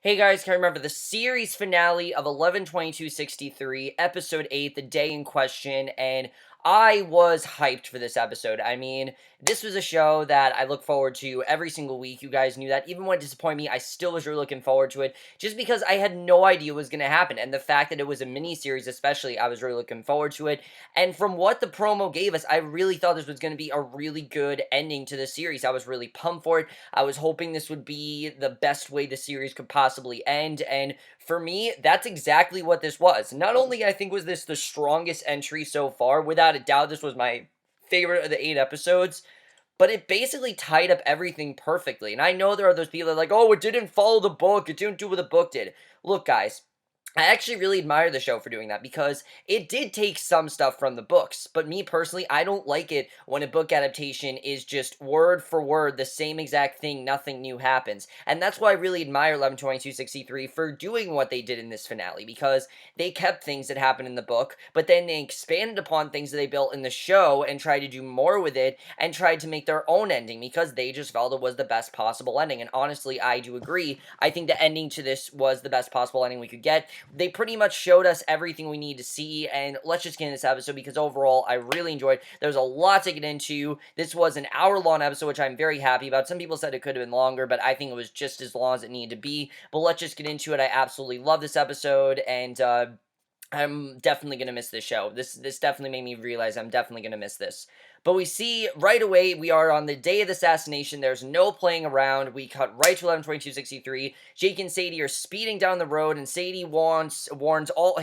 Hey guys, can I remember the series finale of 11/22/63, episode 8, the day in question, and I was hyped for this episode. I mean, this was a show that I look forward to every single week. You guys knew that. Even when it disappointed me, I still was really looking forward to it, just because I had no idea what was going to happen. And the fact that it was a mini-series especially, I was really looking forward to it. And from what the promo gave us, I really thought this was going to be a really good ending to the series. I was really pumped for it. I was hoping this would be the best way the series could possibly end, and for me, that's exactly what this was. Not only I think was this the strongest entry so far, without a doubt, this was my favorite of the 8 episodes, but it basically tied up everything perfectly. And I know there are those people that are like, oh, it didn't follow the book, it didn't do what the book did. Look, guys, I actually really admire the show for doing that because it did take some stuff from the books, but me personally, I don't like it when a book adaptation is just word for word the same exact thing, nothing new happens. And that's why I really admire 11/22/63 for doing what they did in this finale, because they kept things that happened in the book, but then they expanded upon things that they built in the show and tried to do more with it and tried to make their own ending because they just felt it was the best possible ending. And honestly, I do agree. I think the ending to this was the best possible ending we could get. They pretty much showed us everything we need to see, and let's just get into this episode because overall I really enjoyed. There's a lot to get into. This was an hour-long episode, which I'm very happy about. Some people said it could have been longer, but I think it was just as long as it needed to be. But let's just get into it. I absolutely love this episode, and I'm definitely gonna miss this show. This definitely made me realize I'm definitely gonna miss this. But we see right away we are on the day of the assassination. There's no playing around. We cut right to 11/22/63. Jake and Sadie are speeding down the road, and Sadie warns all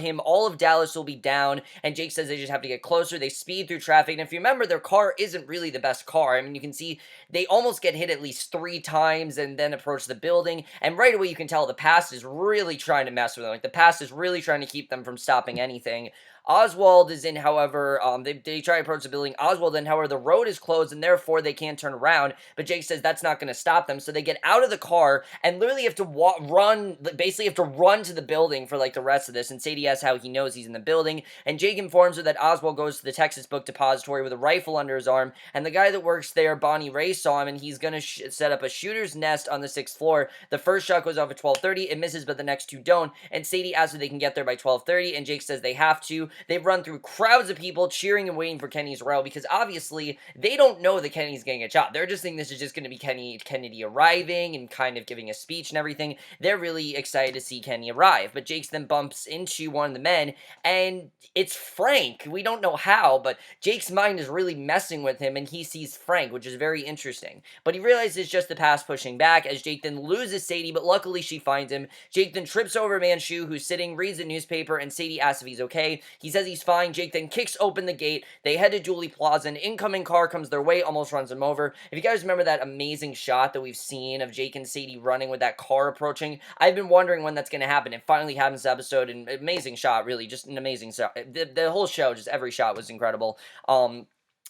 of Dallas will be down, and Jake says they just have to get closer. They speed through traffic, and if you remember, their car isn't really the best car. I mean, you can see they almost get hit at least 3 times and then approach the building, and right away you can tell the past is really trying to mess with them. Like, the past is really trying to keep them from stopping anything. Oswald is in, however, they try to approach the building. Oswald, then, however, the road is closed and therefore they can't turn around. But Jake says that's not going to stop them. So they get out of the car and literally have to run, basically have to run to the building for like the rest of this. And Sadie asks how he knows he's in the building. And Jake informs her that Oswald goes to the Texas Book Depository with a rifle under his arm. And the guy that works there, Bonnie Ray, saw him and he's going to set up a shooter's nest on the 6th floor. The first shot goes off at 12:30. It misses, but the next two don't. And Sadie asks if they can get there by 12:30. And Jake says they have to. They run through crowds of people cheering and waiting for Kenny's arrival because obviously they don't know that Kenny's getting a job. They're just thinking this is just going to be Kennedy arriving and kind of giving a speech and everything. They're really excited to see Kenny arrive. But Jake's then bumps into one of the men, and it's Frank. We don't know how, but Jake's mind is really messing with him, and he sees Frank, which is very interesting. But he realizes it's just the past pushing back as Jake then loses Sadie, but luckily she finds him. Jake then trips over a man's shoe who's sitting, reads the newspaper, and Sadie asks if he's okay. He says he's fine. Jake then kicks open the gate. They head to Julie Plaza. An incoming car comes their way, almost runs them over. If you guys remember that amazing shot that we've seen of Jake and Sadie running with that car approaching, I've been wondering when that's going to happen. It finally happens this episode. An amazing shot, really. Just an amazing shot. The whole show, just every shot was incredible.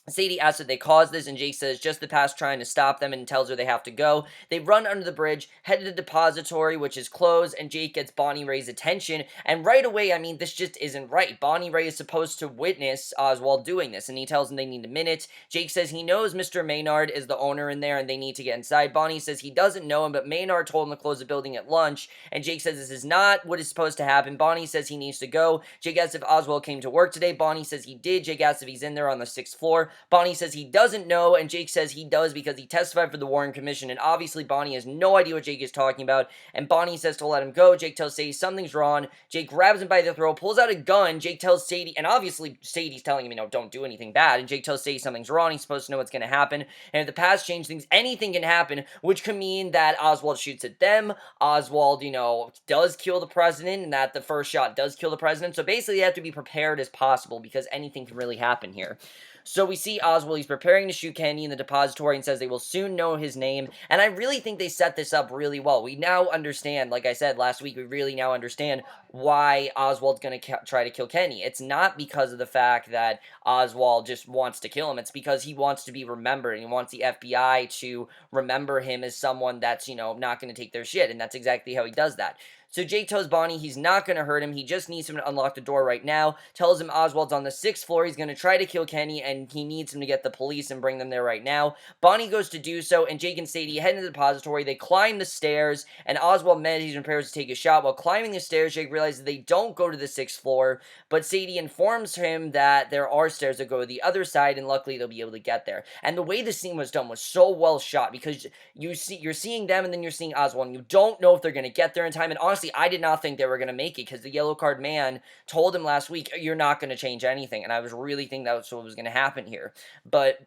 Sadie asks if they caused this, and Jake says just the past trying to stop them and tells her they have to go. They run under the bridge, head to the depository, which is closed, and Jake gets Bonnie Ray's attention. And right away, I mean, this just isn't right. Bonnie Ray is supposed to witness Oswald doing this, and he tells them they need a minute. Jake says he knows Mr. Maynard is the owner in there, and they need to get inside. Bonnie says he doesn't know him, but Maynard told him to close the building at lunch, and Jake says this is not what is supposed to happen. Bonnie says he needs to go. Jake asks if Oswald came to work today. Bonnie says he did. Jake asks if he's in there on the 6th floor. Bonnie says he doesn't know, and Jake says he does because he testified for the Warren Commission, and obviously Bonnie has no idea what Jake is talking about, and Bonnie says to let him go. Jake tells Sadie something's wrong. Jake grabs him by the throat, pulls out a gun. Jake tells Sadie, and obviously Sadie's telling him, don't do anything bad, and Jake tells Sadie something's wrong. He's supposed to know what's going to happen, and if the past change things, anything can happen, which could mean that Oswald shoots at them. Oswald, does kill the president, and that the first shot does kill the president, so basically you have to be prepared as possible because anything can really happen here. So we see Oswald, he's preparing to shoot Kenny in the depository and says they will soon know his name, and I really think they set this up really well. We now understand, like I said last week, we really now understand why Oswald's going to try to kill Kenny. It's not because of the fact that Oswald just wants to kill him, it's because he wants to be remembered, and he wants the FBI to remember him as someone that's, not going to take their shit, and that's exactly how he does that. So Jake tells Bonnie he's not going to hurt him. He just needs him to unlock the door right now. Tells him Oswald's on the 6th floor. He's going to try to kill Kenny, and he needs him to get the police and bring them there right now. Bonnie goes to do so, and Jake and Sadie head into the depository. They climb the stairs, and Oswald meditates and prepares to take a shot. While climbing the stairs, Jake realizes they don't go to the 6th floor, but Sadie informs him that there are stairs that go to the other side, and luckily they'll be able to get there. And the way the scene was done was so well shot, because you're seeing them, and then you're seeing Oswald, and you don't know if they're going to get there in time. And honestly, I did not think they were going to make it, because the yellow card man told him last week, you're not going to change anything, and I was really thinking that was what was going to happen here. But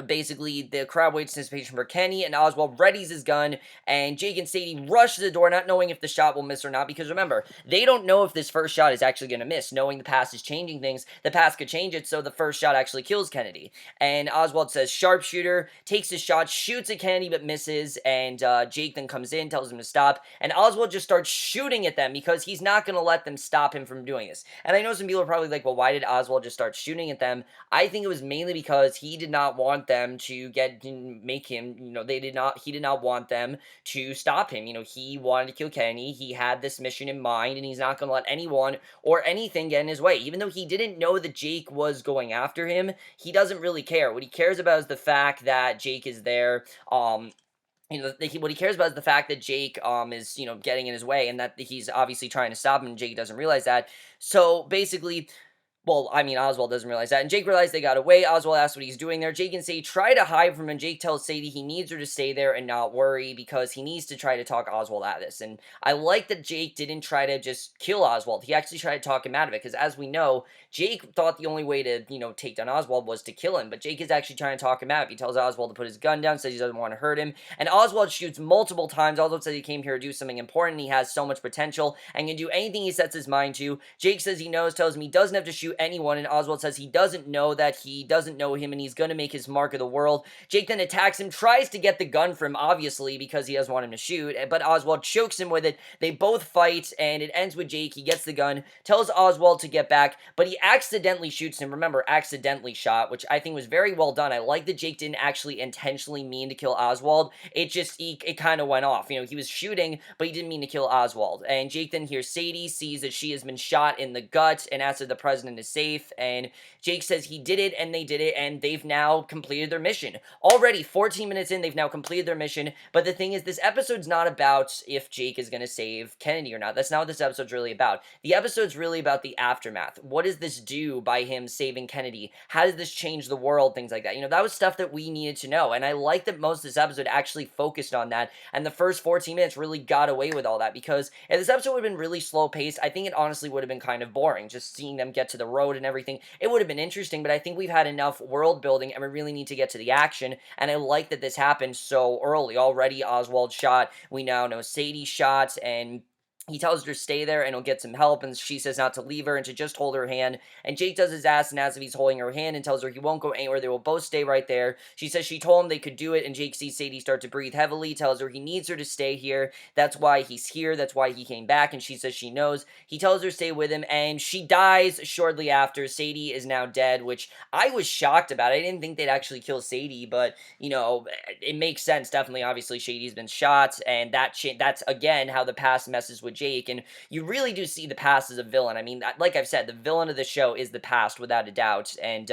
basically, the crowd waits in anticipation for Kenny, and Oswald readies his gun, and Jake and Sadie rush to the door, not knowing if the shot will miss or not, because remember, they don't know if this first shot is actually going to miss. Knowing the past is changing things, the past could change it, so the first shot actually kills Kennedy. And Oswald says, sharpshooter, takes his shot, shoots at Kennedy, but misses, and Jake then comes in, tells him to stop, and Oswald just starts shooting at them, because he's not going to let them stop him from doing this. And I know some people are probably like, well, why did Oswald just start shooting at them? I think it was mainly because he did not want them to make him, he did not want them to stop him. He wanted to kill Kenny. He had this mission in mind, and he's not going to let anyone or anything get in his way. Even though he didn't know that Jake was going after him, he doesn't really care. What he cares about is the fact that Jake is there. What he cares about is the fact that Jake is getting in his way, and that he's obviously trying to stop him, and Jake doesn't realize that. So basically, well, I mean, Oswald doesn't realize that. And Jake realized they got away. Oswald asks what he's doing there. Jake and Sadie try to hide from him. Jake tells Sadie he needs her to stay there and not worry, because he needs to try to talk Oswald out of this. And I like that Jake didn't try to just kill Oswald. He actually tried to talk him out of it, because as we know, Jake thought the only way to, take down Oswald was to kill him. But Jake is actually trying to talk him out. He tells Oswald to put his gun down, says he doesn't want to hurt him. And Oswald shoots multiple times. Oswald says he came here to do something important. He has so much potential and can do anything he sets his mind to. Jake says he knows, tells him he doesn't have to shoot anyone, and Oswald says he doesn't know that he doesn't know him, and he's going to make his mark of the world. Jake then attacks him, tries to get the gun from him, obviously, because he doesn't want him to shoot, but Oswald chokes him with it. They both fight, and it ends with Jake. He gets the gun, tells Oswald to get back, but he accidentally shoots him. Remember, accidentally shot, which I think was very well done. I like that Jake didn't actually intentionally mean to kill Oswald. It kind of went off. He was shooting, but he didn't mean to kill Oswald. And Jake then hears Sadie, sees that she has been shot in the gut, and asks if the president is safe, and Jake says he did it, and they did it, and they've now completed their mission. Already, 14 minutes in, they've now completed their mission, but the thing is, this episode's not about if Jake is going to save Kennedy or not. That's not what this episode's really about. The episode's really about the aftermath. What does this do by him saving Kennedy? How does this change the world? Things like that. That was stuff that we needed to know, and I like that most of this episode actually focused on that, and the first 14 minutes really got away with all that, because if this episode would have been really slow-paced, I think it honestly would have been kind of boring, just seeing them get to the road and everything. It would have been interesting, but I think we've had enough world building, and we really need to get to the action, and I like that this happened so early. Already Oswald shot, we now know Sadie shot, and he tells her to stay there and he'll get some help, and she says not to leave her and to just hold her hand. And Jake does his ass and asks if he's holding her hand and tells her he won't go anywhere. They will both stay right there. She says she told him they could do it, and Jake sees Sadie start to breathe heavily, tells her he needs her to stay here. That's why he's here. That's why he came back, and she says she knows. He tells her to stay with him, and she dies shortly after. Sadie is now dead, which I was shocked about. I didn't think they'd actually kill Sadie, but, it makes sense. Definitely, obviously, Sadie's been shot, and that's, again, how the past messes with Jake, and you really do see the past as a villain. I mean, like I've said, the villain of the show is the past, without a doubt, and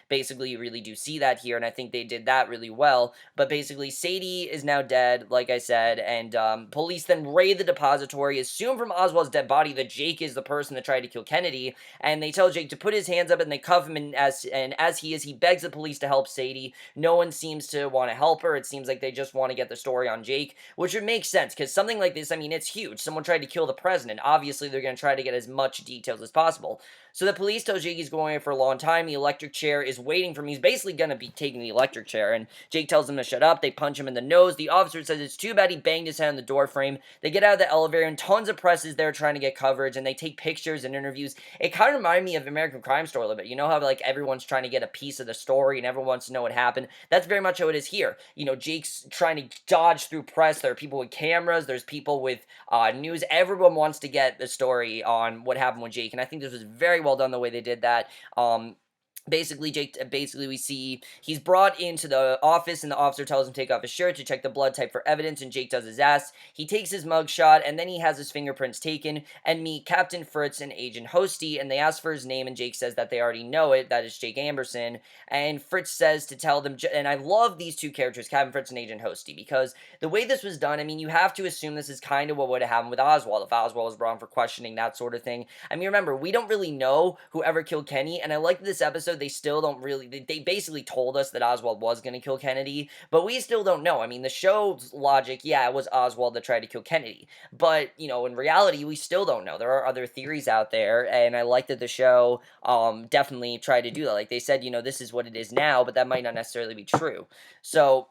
basically you really do see that here, and I think they did that really well. But basically, Sadie is now dead, like I said, and police then raid the depository, assume from Oswald's dead body that Jake is the person that tried to kill Kennedy, and they tell Jake to put his hands up, and they cuff him, and as he begs the police to help Sadie. No one seems to want to help her. It seems like they just want to get the story on Jake, which would make sense, because something like this, I mean, it's huge. Someone tried to kill the president. Obviously, they're going to try to get as much details as possible. So the police tell Jake he's going away for a long time. The electric chair is waiting for him. He's basically going to be taking the electric chair, and Jake tells them to shut up. They punch him in the nose. The officer says it's too bad he banged his head on the door frame. They get out of the elevator, and tons of press is there trying to get coverage, and they take pictures and interviews. It kind of reminded me of American Crime Story a little bit. You know how, like, everyone's trying to get a piece of the story, and everyone wants to know what happened? That's very much how it is here. Jake's trying to dodge through press. There are people with cameras. There's people with news. Everyone wants to get the story on what happened with Jake, and I think this was very well done the way they did that. basically we see he's brought into the office, and the officer tells him to take off his shirt to check the blood type for evidence, and Jake does his ass. He takes his mugshot, and then he has his fingerprints taken, and meet Captain Fritz and Agent Hosty, and they ask for his name, and Jake says that they already know it, that is Jake Amberson. And Fritz says to tell them, and I love these two characters, Captain Fritz and Agent Hosty, because the way this was done, I mean, you have to assume this is kind of what would have happened with Oswald, if Oswald was brought on for questioning, that sort of thing. I mean, remember, we don't really know whoever killed Kenny, and I like this episode, they still don't really, they basically told us that Oswald was going to kill Kennedy, but we still don't know. I mean, the show's logic, yeah, it was Oswald that tried to kill Kennedy, but, in reality, we still don't know. There are other theories out there, and I like that the show, definitely tried to do that. Like, they said, this is what it is now, but that might not necessarily be true. So,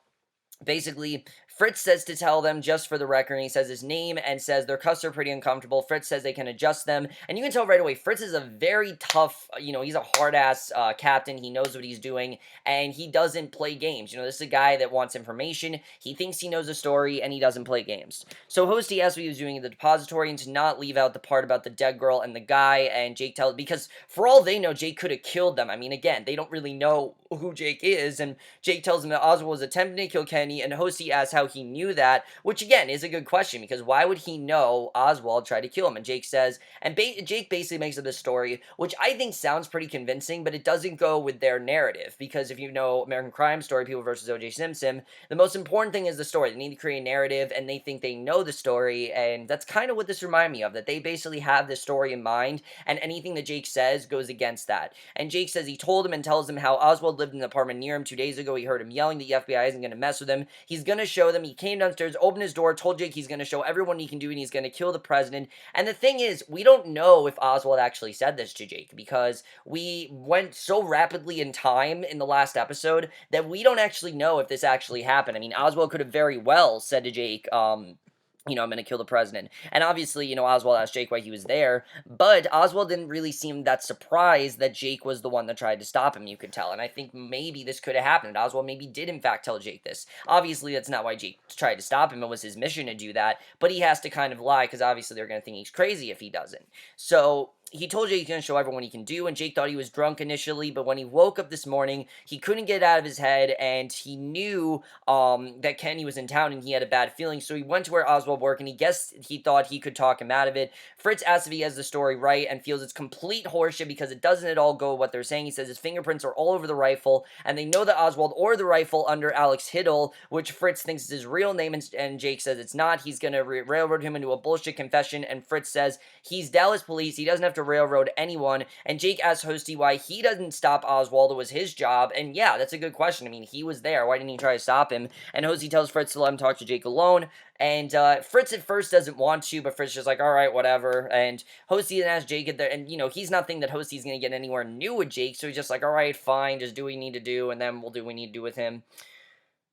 basically, Fritz says to tell them, just for the record, and he says his name and says their cuffs are pretty uncomfortable. Fritz says they can adjust them, and you can tell right away, Fritz is a very tough, he's a hard-ass captain. He knows what he's doing, and he doesn't play games. This is a guy that wants information. He thinks he knows a story, and he doesn't play games. So Hosty asked what he was doing in the depository, and to not leave out the part about the dead girl and the guy, and Jake tells, because for all they know, Jake could have killed them. I mean, again, they don't really know who Jake is, and Jake tells him that Oswald was attempting to kill Kenny, and Hosty asks how he knew that, which again is a good question, because why would he know Oswald tried to kill him? And Jake says, and Jake basically makes up this story, which I think sounds pretty convincing, but it doesn't go with their narrative, because if you know American Crime Story, People versus O.J. Simpson, the most important thing is the story. They need to create a narrative, and they think they know the story, and that's kind of what this reminded me of, that they basically have this story in mind, and anything that Jake says goes against that. And Jake says he told him and tells him how Oswald lived in an apartment near him 2 days ago. He heard him yelling the FBI isn't going to mess with him. He's going to show them. He came downstairs, opened his door, told Jake he's going to show everyone he can do, and he's going to kill the president. And the thing is, we don't know if Oswald actually said this to Jake, because we went so rapidly in time in the last episode that we don't actually know if this actually happened. I mean, Oswald could have very well said to Jake, I'm going to kill the president. And obviously, Oswald asked Jake why he was there, but Oswald didn't really seem that surprised that Jake was the one that tried to stop him, you could tell. And I think maybe this could have happened. Oswald maybe did, in fact, tell Jake this. Obviously, that's not why Jake tried to stop him. It was his mission to do that, but he has to kind of lie, because obviously they're going to think he's crazy if he doesn't. So he told Jake he's going to show everyone what he can do, and Jake thought he was drunk initially, but when he woke up this morning, he couldn't get it out of his head, and he knew that Kenny was in town, and he had a bad feeling, so he went to where Oswald worked, and he thought he could talk him out of it. Fritz asks if he has the story right, and feels it's complete horseshit, because it doesn't at all go with what they're saying. He says his fingerprints are all over the rifle, and they know that Oswald or the rifle under Alex Hiddle, which Fritz thinks is his real name, and Jake says it's not. He's going to railroad him into a bullshit confession, and Fritz says he's Dallas police, he doesn't have to railroad anyone, and Jake asks Hosty why he doesn't stop Oswald. It was his job, and yeah, that's a good question. I mean, he was there. Why didn't he try to stop him? And Hosty tells Fritz to let him talk to Jake alone, and Fritz at first doesn't want to, but Fritz just like, alright, whatever, and Hosty then asks Jake, and he's not thinking that Hosty's gonna get anywhere new with Jake, so he's just like, alright, fine, just do what you need to do, and then we'll do what we need to do with him.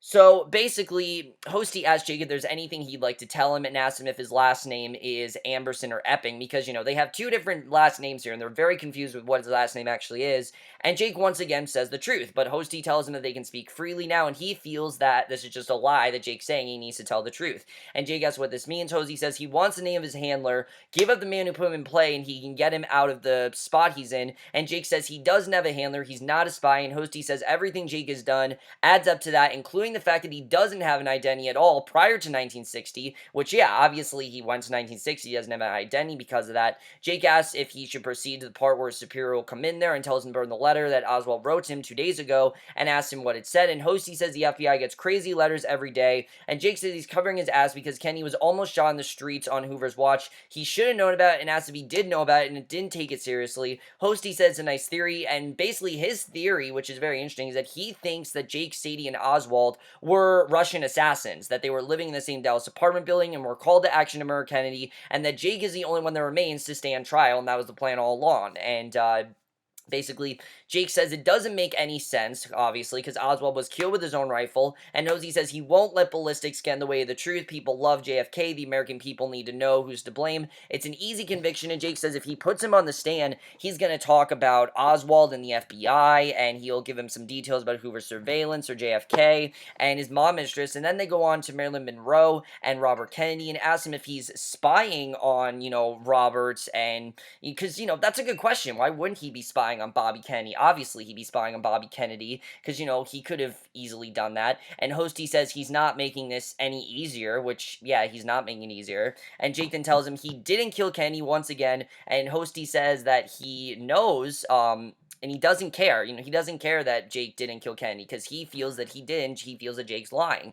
So, basically, Hosty asked Jake if there's anything he'd like to tell him, and asked him if his last name is Amberson or Epping, because, they have two different last names here, and they're very confused with what his last name actually is, and Jake once again says the truth, but Hosty tells him that they can speak freely now, and he feels that this is just a lie that Jake's saying. He needs to tell the truth. And Jake asks what this means. Hosty says he wants the name of his handler, give up the man who put him in play, and he can get him out of the spot he's in, and Jake says he doesn't have a handler, he's not a spy, and Hosty says everything Jake has done adds up to that, including the fact that he doesn't have an identity at all prior to 1960, which, yeah, obviously he went to 1960, he doesn't have an identity because of that. Jake asks if he should proceed to the part where his superior will come in there and tells him to burn the letter that Oswald wrote to him 2 days ago, and asks him what it said, and Hosty says the FBI gets crazy letters every day, and Jake says he's covering his ass because Kenny was almost shot in the streets on Hoover's watch. He should have known about it, and asks if he did know about it, and it didn't take it seriously. Hosty says it's a nice theory, and basically his theory, which is very interesting, is that he thinks that Jake, Sadie, and Oswald were Russian assassins, that they were living in the same Dallas apartment building and were called to action to murder Kennedy, and that Jake is the only one that remains to stand trial, and that was the plan all along. And basically, Jake says it doesn't make any sense, obviously, because Oswald was killed with his own rifle, and Hosty says he won't let ballistics get in the way of the truth. People love JFK. The American people need to know who's to blame. It's an easy conviction, and Jake says if he puts him on the stand, he's going to talk about Oswald and the FBI, and he'll give him some details about Hoover's surveillance or JFK and his mom mistress, and then they go on to Marilyn Monroe and Robert Kennedy and ask him if he's spying on, Roberts, and because, that's a good question. Why wouldn't he be spying spying on Bobby Kennedy. Obviously, he'd be spying on Bobby Kennedy because, he could have easily done that. And Hosty says he's not making this any easier, which, yeah, he's not making it easier. And Jake then tells him he didn't kill Kennedy once again. And Hosty says that he knows, and he doesn't care. He doesn't care that Jake didn't kill Kennedy because he feels that he didn't. He feels that Jake's lying.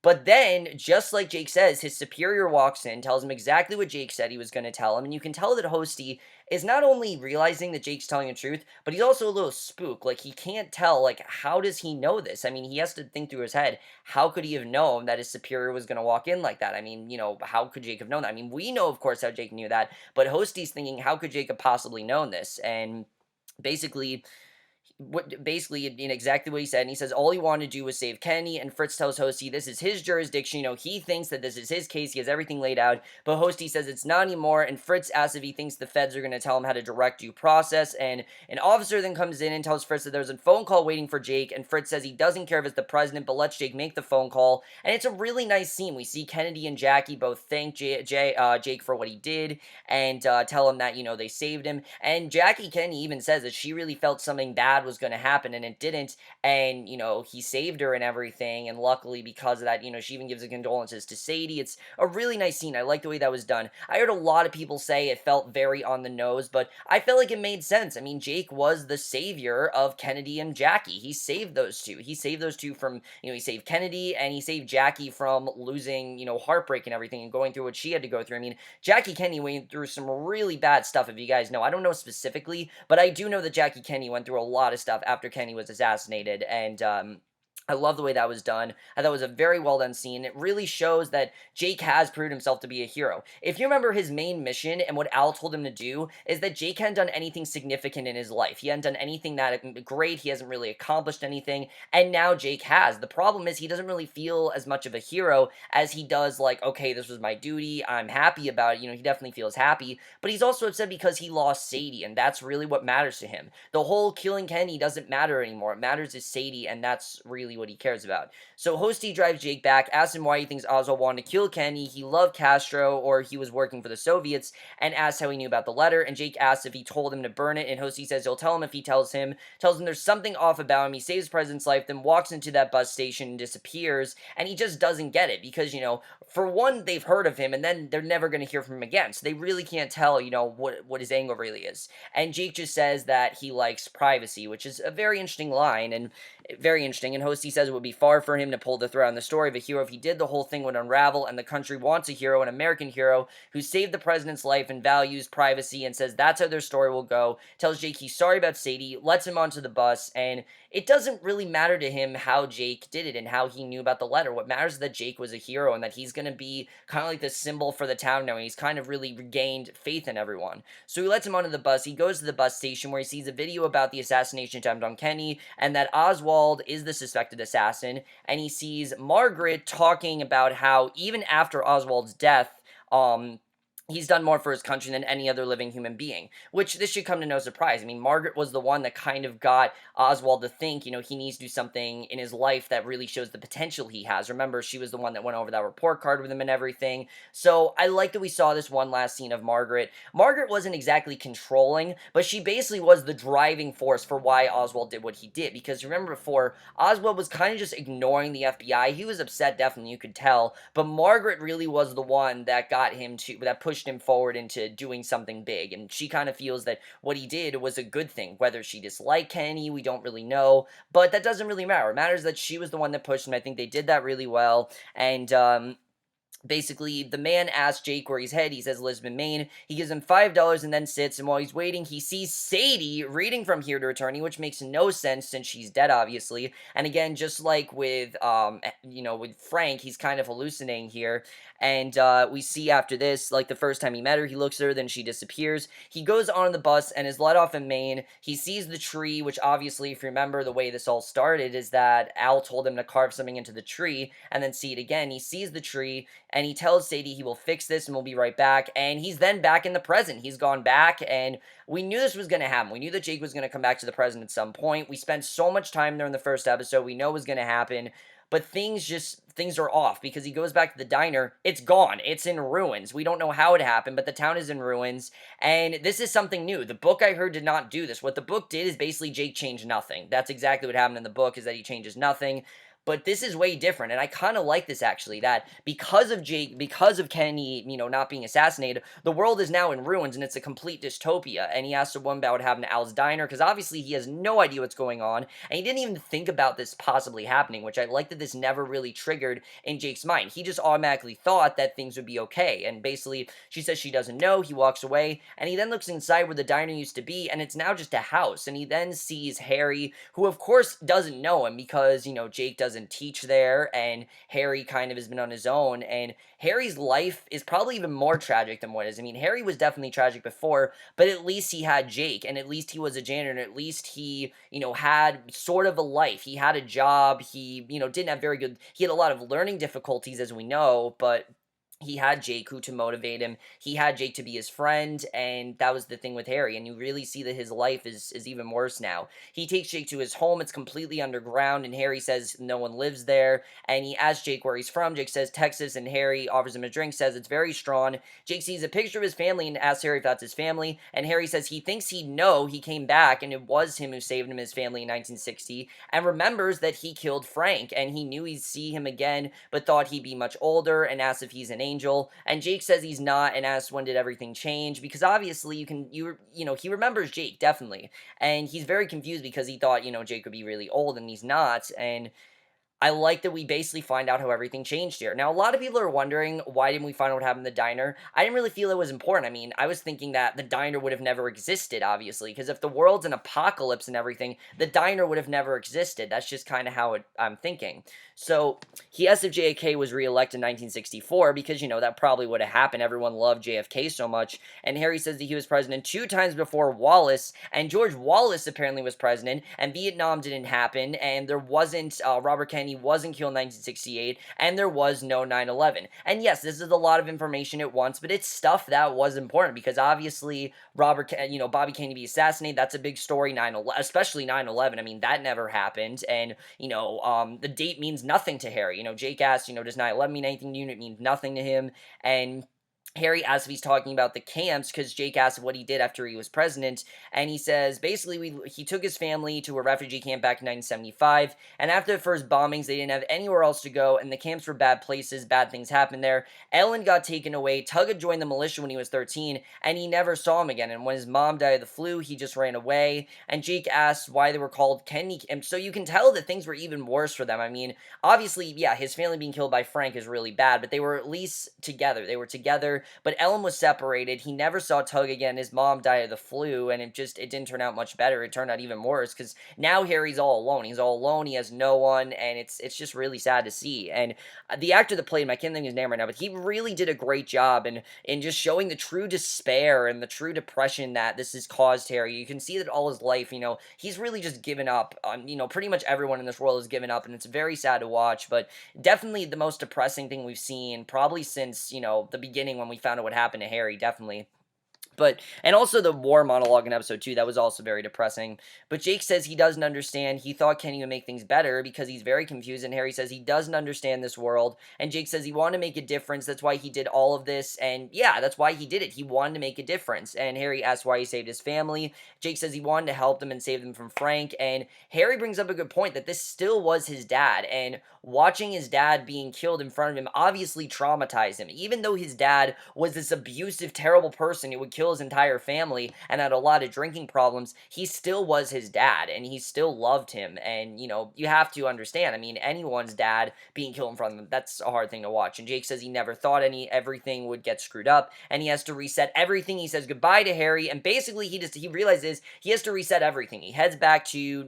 But then, just like Jake says, his superior walks in, tells him exactly what Jake said he was going to tell him, and you can tell that Hosty is not only realizing that Jake's telling the truth, but he's also a little spooked. Like, he can't tell, like, how does he know this? I mean, he has to think through his head, how could he have known that his superior was going to walk in like that? I mean, how could Jake have known that? I mean, we know, of course, how Jake knew that, but Hosty's thinking, how could Jake have possibly known this? And basically, in exactly what he said, and he says all he wanted to do was save Kenny, and Fritz tells Hosty this is his jurisdiction. He thinks that this is his case, he has everything laid out, but Hosty says it's not anymore, and Fritz asks if he thinks the feds are going to tell him how to direct due process, and an officer then comes in and tells Fritz that there's a phone call waiting for Jake, and Fritz says he doesn't care if it's the president, but lets Jake make the phone call, and it's a really nice scene. We see Kennedy and Jackie both thank Jake for what he did, and tell him that, they saved him, and Jackie Kennedy even says that she really felt something bad was going to happen, and it didn't, and he saved her and everything, and luckily because of that, she even gives the condolences to Sadie. It's a really nice scene. I like the way that was done. I heard a lot of people say it felt very on the nose, but I felt like it made sense. I mean, Jake was the savior of Kennedy and Jackie. He saved those two from, he saved Kennedy, and he saved Jackie from losing, heartbreak and everything, and going through what she had to go through. I mean, Jackie Kennedy went through some really bad stuff, if you guys know. I don't know specifically, but I do know that Jackie Kennedy went through a lot of stuff after Kennedy was assassinated, and I love the way that was done. I thought it was a very well done scene. It really shows that Jake has proved himself to be a hero. If you remember his main mission and what Al told him to do, is that Jake hadn't done anything significant in his life. He hadn't done anything that great. He hasn't really accomplished anything, and now Jake has. The problem is he doesn't really feel as much of a hero as he does, like, okay, this was my duty, I'm happy about it. He definitely feels happy, but he's also upset because he lost Sadie, and that's really what matters to him. The whole killing Kenny doesn't matter anymore. It matters is Sadie, and that's really what he cares about. So Hosty drives Jake back, asks him why he thinks Oswald wanted to kill Kenny, he loved Castro, or he was working for the Soviets, and asks how he knew about the letter, and Jake asks if he told him to burn it, and Hosty says he'll tell him if he tells him there's something off about him. He saves the president's life, then walks into that bus station and disappears, and he just doesn't get it, because, for one, they've heard of him, and then they're never going to hear from him again, so they really can't tell, what his angle really is. And Jake just says that he likes privacy, which is a very interesting line, and very interesting, and Hosty says it would be far for him to pull the thread on the story of a hero. If he did, the whole thing would unravel, and the country wants a hero, an American hero, who saved the president's life and values privacy, and says that's how their story will go. Tells Jake he's sorry about Sadie, lets him onto the bus, and it doesn't really matter to him how Jake did it and how he knew about the letter. What matters is that Jake was a hero, and that he's going to be kind of like the symbol for the town now, and he's kind of really regained faith in everyone. So he lets him onto the bus. He goes to the bus station where he sees a video about the assassination attempt on Kenny, and that Oswald is the suspected assassin, and he sees Margaret talking about how even after Oswald's death, he's done more for his country than any other living human being, which this should come to no surprise. I mean, Margaret was the one that kind of got Oswald to think, he needs to do something in his life that really shows the potential he has. Remember, she was the one that went over that report card with him and everything. So I like that we saw this one last scene of Margaret. Margaret wasn't exactly controlling, but she basically was the driving force for why Oswald did what he did. Because remember before, Oswald was kind of just ignoring the FBI. He was upset, definitely, you could tell, but Margaret really was the one that that pushed him forward into doing something big, and she kind of feels that what he did was a good thing. Whether she disliked Kenny, we don't really know, but that doesn't really matter. It matters that she was the one that pushed him. I think they did that really well, and basically, the man asks Jake where he's headed. He says Lisbon, Maine. He gives him $5 and then sits, and while he's waiting, he sees Sadie reading from Here to Eternity, which makes no sense since she's dead, obviously. And again, just like with, with Frank, he's kind of hallucinating here. And we see after this, like the first time he met her, he looks at her, then she disappears. He goes on the bus and is let off in Maine. He sees the tree, which obviously, if you remember, the way this all started is that Al told him to carve something into the tree and then see it again. He sees the tree, and he tells Sadie he will fix this and we'll be right back, and he's then back in the present. He's gone back, and we knew this was going to happen. We knew that Jake was going to come back to the present at some point. We spent so much time there in the first episode. We know it was going to happen. but things are off because he goes back to the diner. It's gone. It's in ruins. We don't know how it happened, but the town is in ruins. And this is something new. The book I heard did not do this. What the book did is basically Jake changed nothing. That's exactly what happened in the book, is that he changes nothing. But this is way different, and I kind of like this actually. That because of Jake, because of Kenny, not being assassinated, the world is now in ruins, and it's a complete dystopia. And he asks the one about what happened to Al's diner, because obviously he has no idea what's going on, and he didn't even think about this possibly happening. Which I like that this never really triggered in Jake's mind. He just automatically thought that things would be okay. And basically, she says she doesn't know. He walks away, and he then looks inside where the diner used to be, and it's now just a house. And he then sees Harry, who of course doesn't know him because Jake doesn't teach there, and Harry kind of has been on his own. And Harry's life is probably even more tragic than what is. I mean, Harry was definitely tragic before, but at least he had Jake, and at least he was a janitor, and at least he, had sort of a life. He had a job. He, didn't have very good, he had a lot of learning difficulties, as we know, but he had Jake who to motivate him. He had Jake to be his friend, and that was the thing with Harry. And you really see that his life is even worse now. He takes Jake to his home. It's completely underground, and Harry says no one lives there. And he asks Jake where he's from. Jake says Texas, and Harry offers him a drink, says it's very strong. Jake sees a picture of his family and asks Harry if that's his family. And Harry says he thinks he'd know. He came back, and it was him who saved him and his family in 1960, and remembers that he killed Frank, and he knew he'd see him again, but thought he'd be much older, and asks if he's an angel. And Jake says he's not, and asks when did everything change, because obviously he remembers Jake, definitely. And he's very confused because he thought, Jake would be really old, and he's not. And I like that we basically find out how everything changed here. Now, a lot of people are wondering, why didn't we find out what happened in the diner? I didn't really feel it was important. I mean, I was thinking that the diner would have never existed, obviously, because if the world's an apocalypse and everything, the diner would have never existed. That's just kind of how I'm thinking. So, he asked if JFK was reelected in 1964, because, that probably would have happened. Everyone loved JFK so much. And Harry says that he was president 2 times before Wallace, and George Wallace apparently was president, and Vietnam didn't happen, and there wasn't, Robert Kennedy wasn't killed in 1968, and there was no 9/11. And yes, this is a lot of information at once, but it's stuff that was important, because obviously Bobby Kennedy assassinated, that's a big story. 9/11, especially 9/11, I mean, that never happened. And the date means nothing to Harry. Jake asked, does 9/11 mean anything to you? It means nothing to him. And Harry asks if he's talking about the camps, because Jake asked what he did after he was president, and he says basically he took his family to a refugee camp back in 1975, and after the first bombings, they didn't have anywhere else to go, and the camps were bad places, bad things happened there. Ellen got taken away, Tug had joined the militia when he was 13, and he never saw him again, and when his mom died of the flu, he just ran away. And Jake asked why they were called Kenny, and so you can tell that things were even worse for them. I mean, obviously, yeah, his family being killed by Frank is really bad, but they were at least together. They were together, but Ellen was separated. He never saw Tug again. His mom died of the flu, and it didn't turn out much better. It turned out even worse, because now Harry's all alone. He's all alone. He has no one, and it's just really sad to see. And the actor that played him, I can't think of his name right now, but he really did a great job in just showing the true despair and the true depression that this has caused Harry. You can see that all his life, he's really just given up on, pretty much everyone in this world has given up, and it's very sad to watch, but definitely the most depressing thing we've seen probably since, the beginning when we found out what happened to Harry, definitely. And also the war monologue in episode 2, that was also very depressing. But Jake says he doesn't understand. He thought Kenny would make things better because he's very confused. And Harry says he doesn't understand this world. And Jake says he wanted to make a difference. That's why he did all of this. And yeah, that's why he did it. He wanted to make a difference. And Harry asks why he saved his family. Jake says he wanted to help them and save them from Frank. And Harry brings up a good point that this still was his dad. And watching his dad being killed in front of him obviously traumatized him. Even though his dad was this abusive, terrible person who would kill his entire family and had a lot of drinking problems, he still was his dad, and he still loved him. And you have to understand, I mean, anyone's dad being killed in front of them, that's a hard thing to watch. And Jake says he never thought everything would get screwed up, and he has to reset everything. He says goodbye to Harry, and basically he realizes he has to reset everything. He heads back to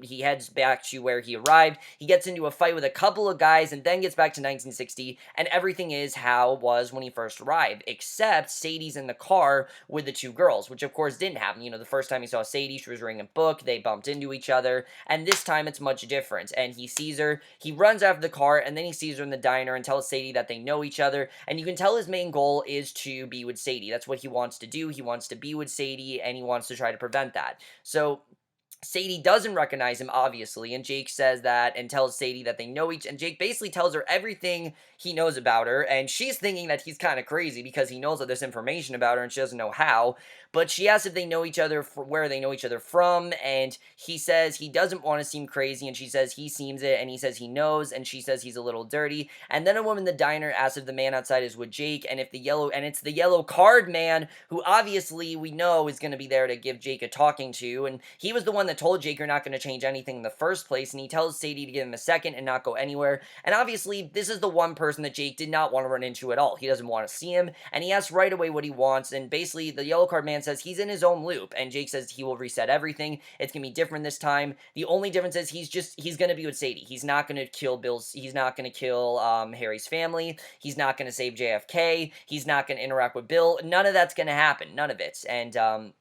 where he arrived. He gets into a fight with a couple of guys, and then gets back to 1960, and everything is how it was when he first arrived, except Sadie's in the car with the two girls, which of course didn't happen. The first time he saw Sadie, she was reading a book, they bumped into each other, and this time it's much different. And he sees her, he runs after the car, and then he sees her in the diner and tells Sadie that they know each other, and you can tell his main goal is to be with Sadie. That's what he wants to do. He wants to be with Sadie, and he wants to try to prevent that. So Sadie doesn't recognize him, obviously, and Jake says that and tells Sadie that they know and Jake basically tells her everything he knows about her, and she's thinking that he's kind of crazy because he knows all this information about her and she doesn't know how, but she asks if they know each other, where they know each other from, and he says he doesn't want to seem crazy, and she says he seems it, and he says he knows, and she says he's a little dirty, and then a woman in the diner asks if the man outside is with Jake, and it's the yellow card man, who obviously we know is going to be there to give Jake a talking to, and he was the one that told Jake you're not going to change anything in the first place, and he tells Sadie to give him a second and not go anywhere. And obviously, this is the one person that Jake did not want to run into at all. He doesn't want to see him, and he asks right away what he wants. And basically, the yellow card man says he's in his own loop, and Jake says he will reset everything. It's gonna be different this time. The only difference is he's gonna be with Sadie. He's not gonna kill Bill's. He's not gonna kill Harry's family. He's not gonna save JFK. He's not gonna interact with Bill. None of that's gonna happen. None of it. And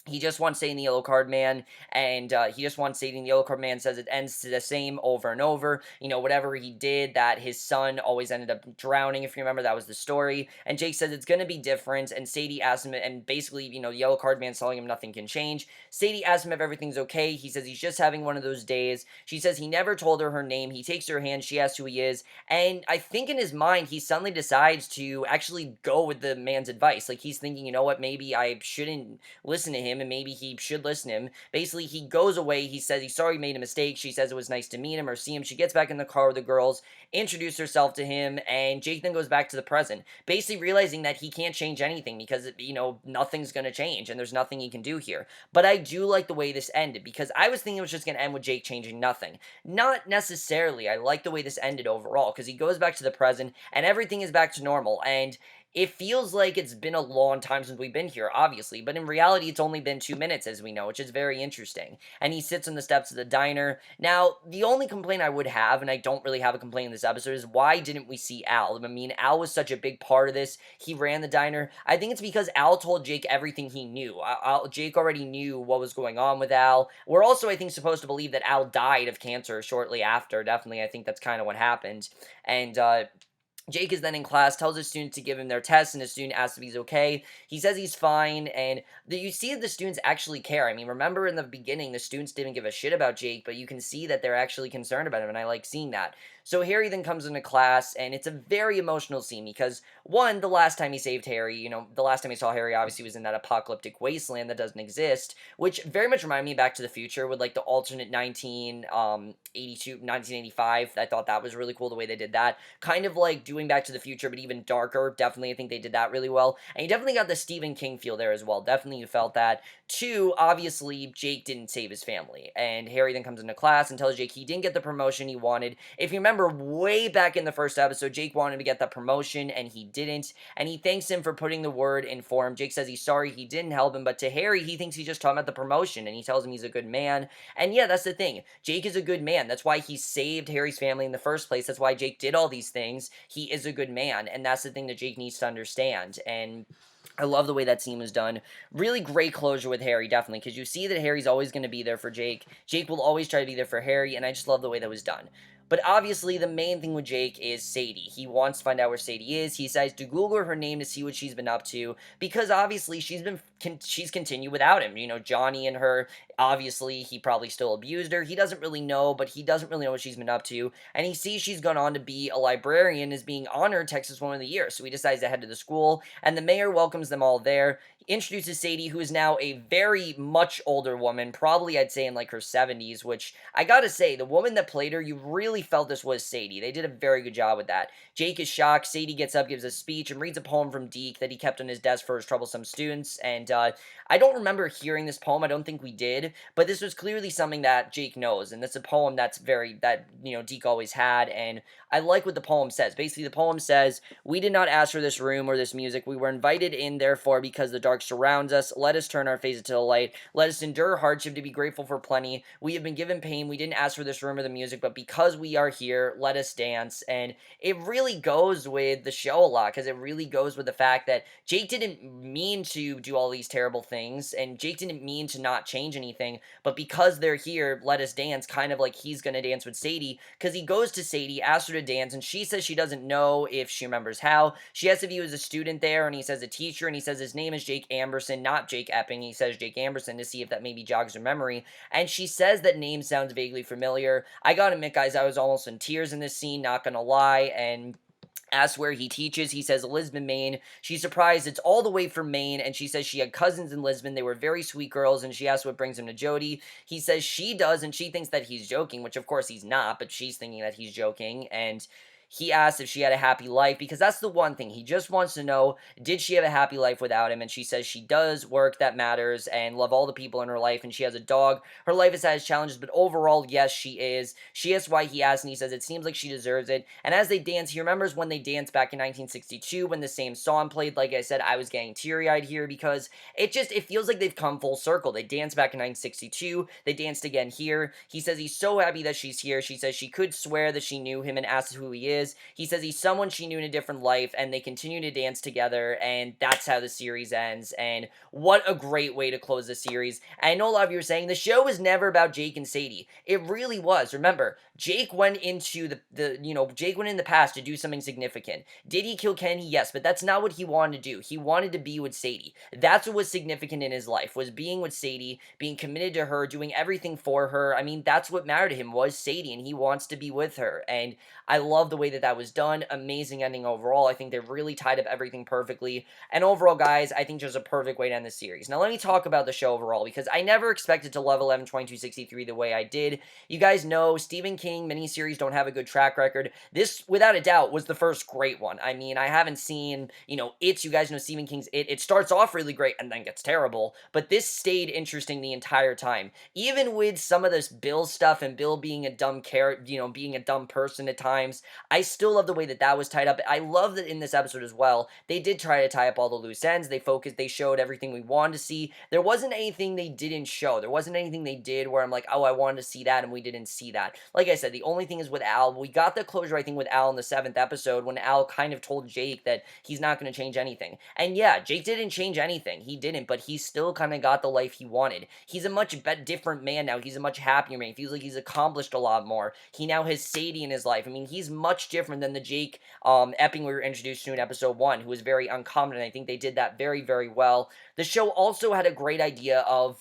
he just wants Sadie and the Yellow Card Man, and he just wants Sadie and the Yellow Card Man says it ends the same over and over. You know, whatever he did, that his son always ended up drowning, if you remember, that was the story. And Jake says it's going to be different, and Sadie asks him, and basically, you know, the Yellow Card Man's telling him nothing can change. Sadie asks him if everything's okay. He says he's just having one of those days. She says he never told her name. He takes her hand. She asks who he is. And I think in his mind, he suddenly decides to actually go with the man's advice. Like, he's thinking, you know what, maybe I shouldn't listen to him and maybe he should listen to him. Basically, he goes away. He says he's sorry he made a mistake. She says it was nice to meet him or see him. She gets back in the car with the girls, introduces herself to him, and Jake then goes back to the present, basically realizing that he can't change anything because, you know, nothing's going to change and there's nothing he can do here. But I do like the way this ended because I was thinking it was just going to end with Jake changing nothing. Not necessarily. I like the way this ended overall because he goes back to the present and everything is back to normal. And it feels like it's been a long time since we've been here, obviously, but in reality, it's only been 2 minutes, as we know, which is very interesting. And he sits on the steps of the diner. Now, the only complaint I would have, and I don't really have a complaint in this episode, is why didn't we see Al? I mean, Al was such a big part of this. He ran the diner. I think it's because Al told Jake everything he knew. Jake already knew what was going on with Al. We're also, I think, supposed to believe that Al died of cancer shortly after. Definitely, I think that's kind of what happened. And, Jake is then in class, tells his students to give him their test, and his student asks if he's okay. He says he's fine, and you see that the students actually care. I mean, remember in the beginning, the students didn't give a shit about Jake, but you can see that they're actually concerned about him, and I like seeing that. So Harry then comes into class, and it's a very emotional scene because, one, the last time he saved Harry, you know, the last time he saw Harry obviously was in that apocalyptic wasteland that doesn't exist, which very much reminded me of Back to the Future with, like, the alternate 1985. I thought that was really cool the way they did that. Kind of like doing Back to the Future, but even darker. Definitely, I think they did that really well. And you definitely got the Stephen King feel there as well. Definitely you felt that. Two, obviously, Jake didn't save his family. And Harry then comes into class and tells Jake he didn't get the promotion he wanted. If you remember way back in the first episode, Jake wanted to get that promotion and he didn't. And he thanks him for putting the word in for him. Jake says he's sorry he didn't help him, but to Harry, he thinks he's just talking about the promotion and he tells him he's a good man. And yeah, that's the thing. Jake is a good man. That's why he saved Harry's family in the first place. That's why Jake did all these things. He is a good man, and that's the thing that Jake needs to understand. And I love the way that scene was done. Really great closure with Harry, definitely, because you see that Harry's always going to be there for Jake. Jake will always try to be there for Harry, and I just love the way that was done. But obviously, the main thing with Jake is Sadie. He wants to find out where Sadie is. He decides to Google her name to see what she's been up to, because obviously she's continued without him. You know, Johnny and her, obviously, he probably still abused her. He doesn't really know, but he doesn't really know what she's been up to. And he sees she's gone on to be a librarian, is being honored Texas Woman of the Year. So he decides to head to the school, and the mayor welcomes them all there. He introduces Sadie, who is now a very much older woman, probably I'd say in like her 70s, which I gotta say, the woman that played her, you really felt this was Sadie. They did a very good job with that. Jake is shocked. Sadie gets up, gives a speech, and reads a poem from Deke that he kept on his desk for his troublesome students. And I don't remember hearing this poem. I don't think we did, but this was clearly something that Jake knows, and it's a poem that Deke always had. And I like what the poem says. Basically, the poem says, "We did not ask for this room or this music. We were invited in, therefore, because the dark surrounds us. Let us turn our faces to the light. Let us endure hardship to be grateful for plenty. We have been given pain. We didn't ask for this room or the music, but because we we are here, let us dance. And it really goes with the show a lot because it really goes with the fact that Jake didn't mean to do all these terrible things, and Jake didn't mean to not change anything, but because they're here, let us dance, kind of like he's gonna dance with Sadie, because he goes to Sadie, asks her to dance, and she says she doesn't know if she remembers how. She asks if he was a student there, and he says a teacher, and he says his name is Jake Amberson, not Jake Epping. He says Jake Amberson to see if that maybe jogs her memory, and she says that name sounds vaguely familiar. I gotta admit, guys, I was almost in tears in this scene, not gonna lie, and asks where he teaches. He says Lisbon, Maine. She's surprised it's all the way from Maine, and she says she had cousins in Lisbon. They were very sweet girls, and she asks what brings him to Jody. He says she does, and she thinks that he's joking, which of course he's not, but she's thinking that he's joking, and he asks if she had a happy life, because that's the one thing. He just wants to know, did she have a happy life without him? And she says she does work that matters and love all the people in her life, and she has a dog. Her life has had its challenges, but overall, yes, she is. She asks why he asks, and he says it seems like she deserves it. And as they dance, he remembers when they danced back in 1962 when the same song played. Like I said, I was getting teary-eyed here because it feels like they've come full circle. They danced back in 1962. They danced again here. He says he's so happy that she's here. She says she could swear that she knew him and asks who he is. He says he's someone she knew in a different life, and they continue to dance together, and that's how the series ends. And what a great way to close the series. And I know a lot of you are saying the show was never about Jake and Sadie. It really was. Remember, Jake went into Jake went in the past to do something significant. Did he kill Kenny? Yes, but that's not what he wanted to do. He wanted to be with Sadie. That's what was significant in his life, was being with Sadie, being committed to her, doing everything for her. I mean, that's what mattered to him, was Sadie, and he wants to be with her. And I love the way that that was done. Amazing ending overall. I think they really tied up everything perfectly. And overall, guys, I think just a perfect way to end the series. Now, let me talk about the show overall, because I never expected to love 11/22/63 the way I did. You guys know Stephen King miniseries don't have a good track record. This, without a doubt, was the first great one. I mean, I haven't seen, It's, you guys know Stephen King's It. It starts off really great and then gets terrible, but this stayed interesting the entire time. Even with some of this Bill stuff and Bill being a dumb being a dumb person at times, I still love the way that that was tied up. I love that in this episode as well, they did try to tie up all the loose ends. They showed everything we wanted to see. There wasn't anything they didn't show. There wasn't anything they did where I'm like, oh, I wanted to see that, and we didn't see that. Like I said, the only thing is with Al. We got the closure, I think, with Al in the 7th episode, when Al kind of told Jake that he's not going to change anything. And yeah, Jake didn't change anything. He didn't, but he still kind of got the life he wanted. He's a much different man now. He's a much happier man. He feels like he's accomplished a lot more. He now has Sadie in his life. I mean, he's much different than the Jake Epping we were introduced to in episode 1, who was very uncommon, and I think they did that very, very well. The show also had a great idea of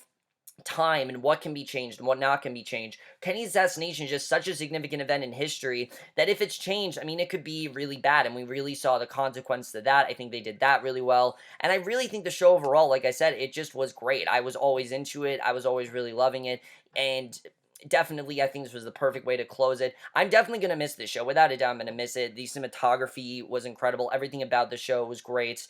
time and what can be changed and what not can be changed. Kenny's assassination is just such a significant event in history that if it's changed, I mean, it could be really bad, and we really saw the consequence to that. I think they did that really well, and I really think the show overall, like I said, it just was great. I was always into it. I was always really loving it, and definitely, I think this was the perfect way to close it. I'm definitely going to miss this show. Without a doubt, I'm going to miss it. The cinematography was incredible. Everything about the show was great.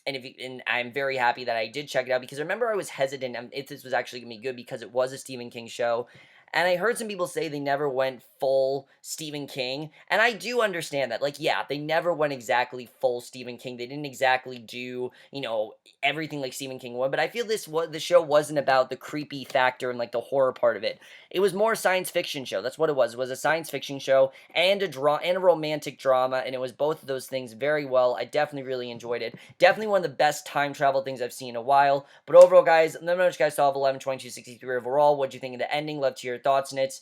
And I'm very happy that I did check it out, because I remember I was hesitant if this was actually going to be good, because it was a Stephen King show. And I heard some people say they never went full Stephen King, and I do understand that. Like, yeah, they never went exactly full Stephen King. They didn't exactly do, everything like Stephen King would, but I feel the show wasn't about the creepy factor and, like, the horror part of it. It was more a science fiction show. That's what it was. It was a science fiction show and a romantic drama, and it was both of those things very well. I definitely really enjoyed it. Definitely one of the best time travel things I've seen in a while. But overall, guys, let me know what you guys thought of 11/22/63 overall. What'd you think of the ending? Love to hear your thoughts on it.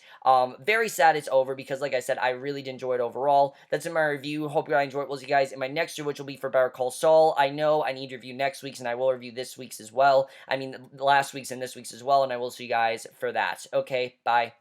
Very sad it's over, because, like I said, I really did enjoy it overall. That's in my review. Hope you guys enjoyed it. We'll see you guys in my next review, which will be for Better Call Saul. I know I need to review next week's, and I will review this week's as well. I mean, last week's and this week's as well, and I will see you guys for that. Okay, bye.